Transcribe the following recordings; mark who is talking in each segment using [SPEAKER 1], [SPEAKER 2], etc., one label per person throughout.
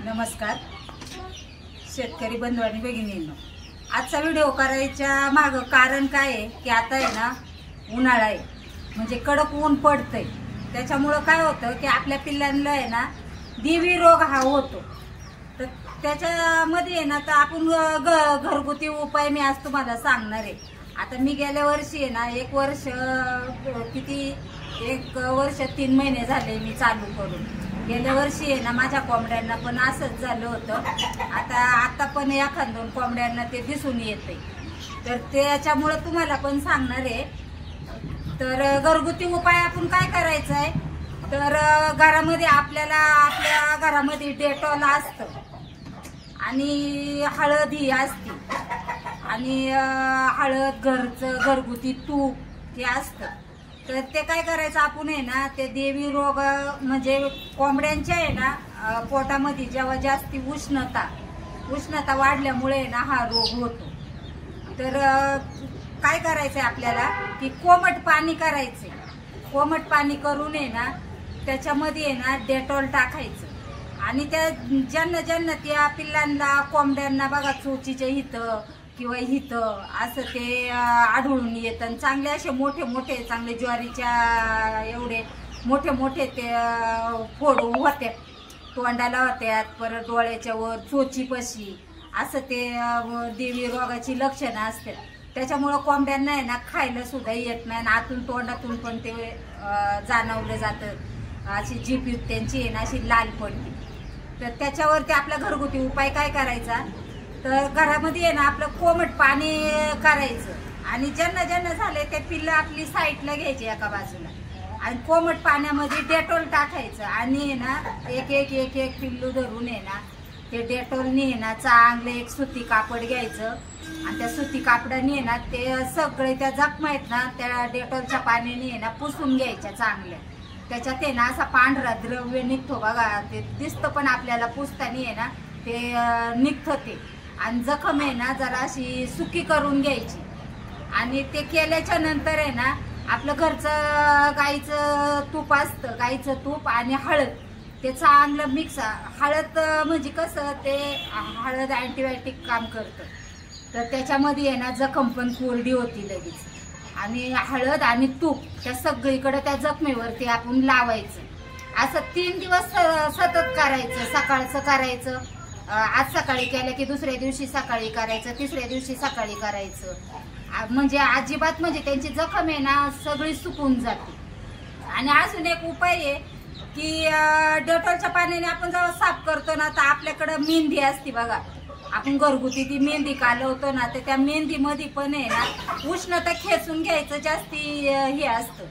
[SPEAKER 1] नमस्कार शेतकरी बंधू आणि भगिनींनो, आजचा व्हिडिओ करायच्या मागं कारण काय आहे की आता आहे ना उन्हाळा आहे, म्हणजे कडक ऊन पडतंय. त्याच्यामुळं काय होतं की आपल्या पिल्लांना आहे ना देवी रोग हा होतो. तर त्याच्यामध्ये आहे ना तर आपण घरगुती उपाय मी आज तुम्हाला सांगणार आहे. आता मी गेल्या वर्षी आहे ना एक वर्ष 3 महिने झाले मी चालू करून. गेल्या वर्षी आहे ना माझ्या कोंबड्यांना पण असंच झालं होतं. आता पण एखाद 2 कोंबड्यांना ते दिसून येते. तर त्याच्यामुळं तुम्हाला पण सांगणार आहे. तर घरगुती उपाय आपण काय करायचं आहे, तर घरामध्ये आपल्या घरामध्ये डेटॉल असतं आणि हळद ही असते आणि हळद घरगुती तूप हे असतं. तर ते काय करायचं आपण आहे ना ते देवी रोग म्हणजे कोंबड्यांच्या आहे ना पोटामध्ये जेव्हा जास्ती उष्णता वाढल्यामुळे ना हा रोग होतो. तर काय करायचंय आपल्याला की कोमट पाणी करायचंय. कोमट पाणी करून आहे ना त्याच्यामध्ये आहे ना डेटॉल टाकायचं आणि त्या ज्यांना त्या पिल्लांना कोंबड्यांना बघा चोचीच्या हिथं किंवा हिथं असं ते आढळून येतं. चांगले असे मोठे चांगले ज्वारीच्या एवढे मोठे ते फोड होत्यात, तोंडाला होत्यात, परत डोळ्याच्या वर चोचीपाशी असं ते देवी रोगाची लक्षणं असतात. त्याच्यामुळं कोंबड्यांना आहे ना खायला सुद्धा येत नाही आणि आतून तोंडातून पण ते जाणवलं जातं. अशी जीभ त्यांची आहे ना अशी लाल पडते. तर त्याच्यावरती आपला घरगुती उपाय काय करायचा, तर घरामध्ये आहे ना आपलं कोमट पाणी करायचं आणि ज्यांना झाले ते पिल्लं आपली साईडला घ्यायची एका बाजूला आणि कोमट पाण्यामध्ये डेटॉल टाकायचं आणि ना एक पिल्लू धरून आहे ना ते डेटॉलनी आहे ना चांगलं एक सुती कापड घ्यायचं आणि त्या सुती कापडाने आहे ना ते सगळे त्या जखमा आहेत ना त्या डेटॉलच्या पाण्याने आहे ना पुसून घ्यायच्या चांगल्या. त्याच्यात आहे ना असा पांढरा द्रव्य निघतो बघा, ते दिसतं पण आपल्याला पुसताना आहे ना ते निघतं ते. आणि जखम आहे ना जरा अशी सुकी करून घ्यायची आणि ते केल्याच्या नंतर आहे ना आपलं घरचं गाईचं तूप असतं, गाईचं तूप आणि हळद ते चांगलं मिक्स. हळद म्हणजे कसं ते हळद अँटीबायोटिक काम करतं. तर त्याच्यामध्ये आहे ना जखम पण कोरडी होती लगेच. आणि हळद आणि तूप त्या सगळीकडे त्या जखमेवरती आपण लावायचं. असं 3 दिवस सतत करायचं. सकाळचं करायचं, आज सकाळी केलं की दुसऱ्या दिवशी सकाळी करायचं, तिसऱ्या दिवशी सकाळी करायचं. म्हणजे अजिबात म्हणजे त्यांची जखम आहे ना सगळी सुकून जाते. आणि अजून एक उपाय आहे की डेटॉलच्या पाण्याने आपण जेव्हा साफ करतो ना तर आपल्याकडं मेहंदी असते बघा, आपण घरगुती ती मेहंदी कालवतो ना तर त्या मेहंदीमध्ये पण आहे ना उष्णता खेचून घ्यायचं जास्ती हे असतं.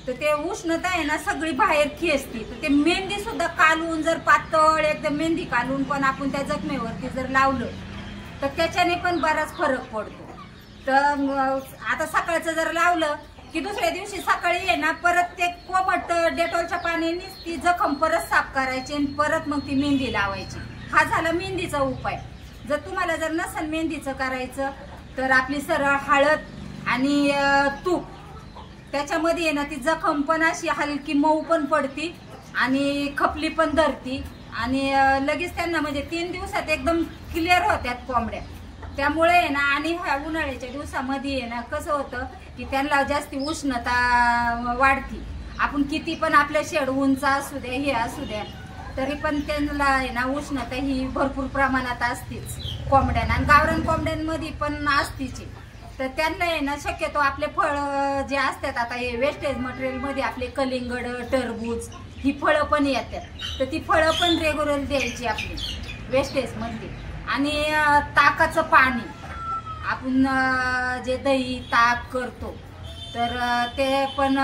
[SPEAKER 1] तर ते उष्णता आहे ना सगळी बाहेर खेचते. तर ते मेहंदी सुद्धा कालवून जर पातळ एकदम मेहंदी कालवून पण आपण त्या जखमेवरती जर लावलं तर त्याच्याने पण बराच फरक पडतो. तर आता सकाळचं जर लावलं की दुसऱ्या दिवशी सकाळी आहे ना परत ते कोमट डेटॉलच्या पाण्याने ती जखम परत साफ करायची आणि परत मग ती मेहंदी लावायची. हा झाला मेहंदीचा उपाय. जर तुम्हाला जर नसेल मेहंदीचं करायचं तर आपली सरळ हळद आणि तूप त्याच्यामध्ये आहे ना ती जखम पण अशी हलकी मऊ पण पडती आणि खपली पण धरती आणि लगेच त्यांना म्हणजे 3 दिवसात एकदम क्लिअर होत्यात कोंबड्या. त्यामुळे आहे ना आणि ह्या उन्हाळ्याच्या दिवसामध्ये आहे ना कसं होतं की त्यांना जास्ती उष्णता वाढती. आपण किती पण आपल्या शेड उंच असू द्या हे असू द्या तरी पण त्यांना आहे ना उष्णता ही भरपूर प्रमाणात असतेच कोंबड्यांना आणि गावरान कोंबड्यांमध्ये पण असतीच. तर त्यांना आहे ना शक्यतो आपले फळ जे असतात आता हे वेस्टेज मटेरियलमध्ये आपले कलिंगड, टरबूज ही फळं पण येतात. तर ती फळं पण रेग्युलर द्यायची आपली वेस्टेजमधली. आणि ताकाचं पाणी आपण जे दही ताक करतो तर ते पण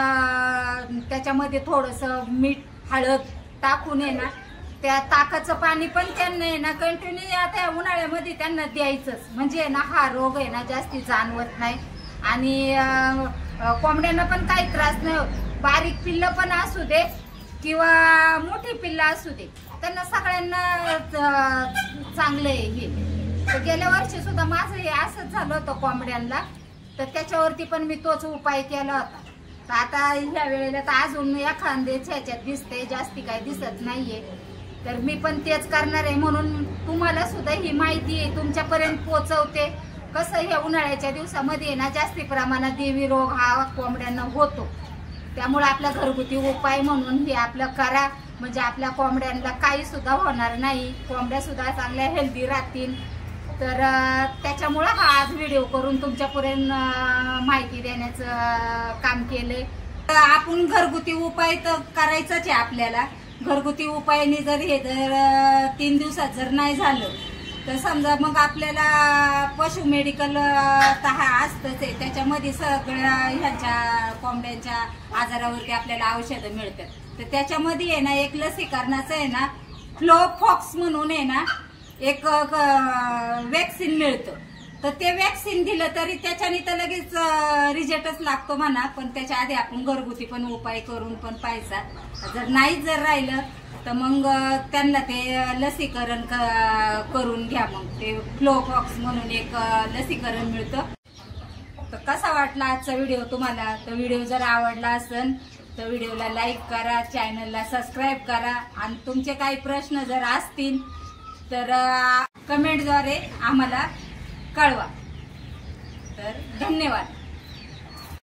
[SPEAKER 1] त्याच्यामध्ये थोडंसं मीठ हळद टाकून आहे ना त्या ताकाचं पाणी पण त्यांना आहे ना कंटिन्यू आता उन्हाळ्यामध्ये त्यांना द्यायचंच. म्हणजे आहे ना हा रोग आहे ना जास्ती जाणवत नाही आणि कोंबड्यांना पण काही त्रास नाही होत. बारीक पिल्लं पण असू दे किंवा मोठी पिल्लं असू दे त्यांना सगळ्यांना चांगलं आहे हे. तर गेल्या वर्षी सुद्धा माझं हे असंच झालं होतं कोंबड्यांना. तर त्याच्यावरती पण मी तोच उपाय केला होता. तर आता ह्या वेळेला तर अजून एखाद्याच ह्याच्यात दिसते, जास्ती काही दिसत नाहीये. तर मी पण तेच करणार आहे, म्हणून तुम्हाला सुद्धा ही माहिती आहे तुमच्यापर्यंत पोहोचवते. कसं हे उन्हाळ्याच्या दिवसामध्ये ना जास्ती प्रमाणात देवी रोग हा कोंबड्यांना होतो, त्यामुळे आपला घरगुती उपाय म्हणून हे आपलं करा, म्हणजे आपल्या कोंबड्यांना काही सुद्धा होणार नाही, कोंबड्या सुद्धा चांगल्या हेल्दी राहतील. तर त्याच्यामुळं हा आज व्हिडिओ करून तुमच्यापर्यंत माहिती देण्याचं काम केले. आपण घरगुती उपाय तर करायचाच आहे आपल्याला. घरगुती उपायाने जर 3 दिवसात जर नाही झालं तर समजा मग आपल्याला पशु मेडिकल असतंच आहे, त्याच्यामध्ये सगळ्या ह्यांच्या कोंबड्यांच्या आजारावरती आपल्याला औषधं मिळतात. तर त्याच्यामध्ये आहे ना एक लसीकरणाचं आहे ना फ्लोफॉक्स म्हणून आहे ना एक वॅक्सिन मिळतं. तर ते वॅक्सिन दिलं तरी त्याच्याने तर लगेच रिझल्टच लागतो म्हणा, पण त्याच्या आधी आपण घरगुती पण उपाय करून पण पाहायचा. जर नाहीच जर राहिलं तर मग त्यांना ते लसीकरण करून घ्या. मग ते फ्लोफॉक्स म्हणून एक लसीकरण मिळतं. तर कसा वाटला आजचा व्हिडिओ तुम्हाला? तर व्हिडिओ जर आवडला असेल तर व्हिडिओला लाईक करा, चॅनलला सबस्क्राईब करा, आणि तुमचे काही प्रश्न जर असतील तर कमेंटद्वारे आम्हाला कळवा. तर धन्यवाद.